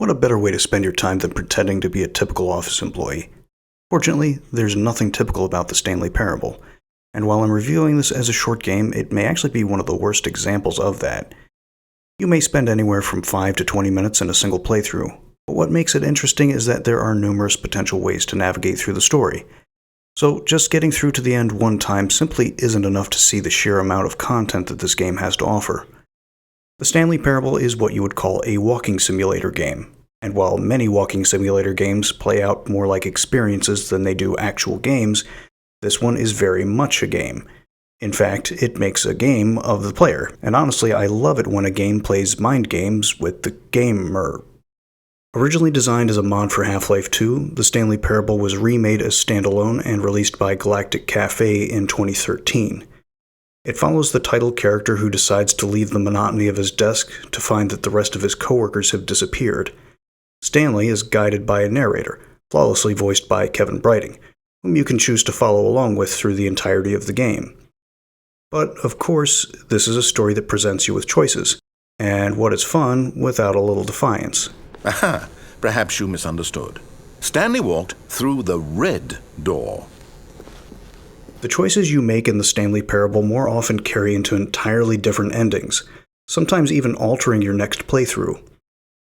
What a better way to spend your time than pretending to be a typical office employee. Fortunately, there's nothing typical about the Stanley Parable, and while I'm reviewing this as a short game, it may actually be one of the worst examples of that. You may spend anywhere from 5 to 20 minutes in a single playthrough, but what makes it interesting is that there are numerous potential ways to navigate through the story. So just getting through to the end one time simply isn't enough to see the sheer amount of content that this game has to offer. The Stanley Parable is what you would call a walking simulator game, and while many walking simulator games play out more like experiences than they do actual games, this one is very much a game. In fact, it makes a game of the player, and honestly, I love it when a game plays mind games with the gamer. Originally designed as a mod for Half-Life 2, the Stanley Parable was remade as standalone and released by Galactic Cafe in 2013. It follows the title character who decides to leave the monotony of his desk to find that the rest of his coworkers have disappeared. Stanley is guided by a narrator, flawlessly voiced by Kevin Brighting, whom you can choose to follow along with through the entirety of the game. But, of course, this is a story that presents you with choices, and what is fun without a little defiance. Aha! Perhaps you misunderstood. Stanley walked through the red door. The choices you make in the Stanley Parable more often carry into entirely different endings, sometimes even altering your next playthrough.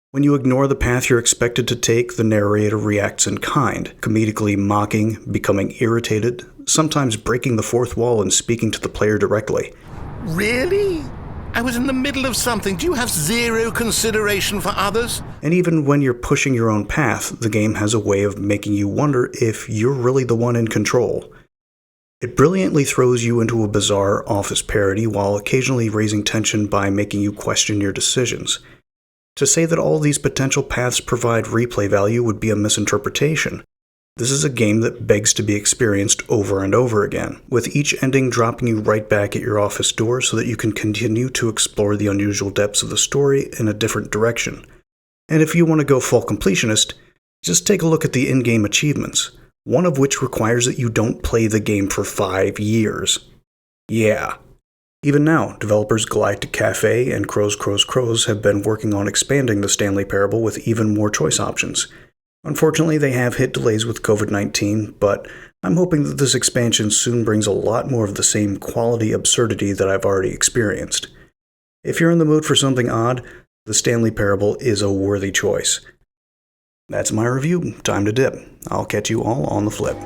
When you ignore the path you're expected to take, the narrator reacts in kind, comedically mocking, becoming irritated, sometimes breaking the fourth wall and speaking to the player directly. Really? I was in the middle of something. Do you have zero consideration for others? And even when you're pushing your own path, the game has a way of making you wonder if you're really the one in control. It brilliantly throws you into a bizarre office parody while occasionally raising tension by making you question your decisions. To say that all these potential paths provide replay value would be a misinterpretation. This is a game that begs to be experienced over and over again, with each ending dropping you right back at your office door so that you can continue to explore the unusual depths of the story in a different direction. And if you want to go full completionist, just take a look at the in-game achievements, one of which requires that you don't play the game for 5 years. Yeah. Even now, developers Galactic Cafe and Crows have been working on expanding the Stanley Parable with even more choice options. Unfortunately, they have hit delays with COVID-19, but I'm hoping that this expansion soon brings a lot more of the same quality absurdity that I've already experienced. If you're in the mood for something odd, the Stanley Parable is a worthy choice. That's my review. Time to dip. I'll catch you all on the flip.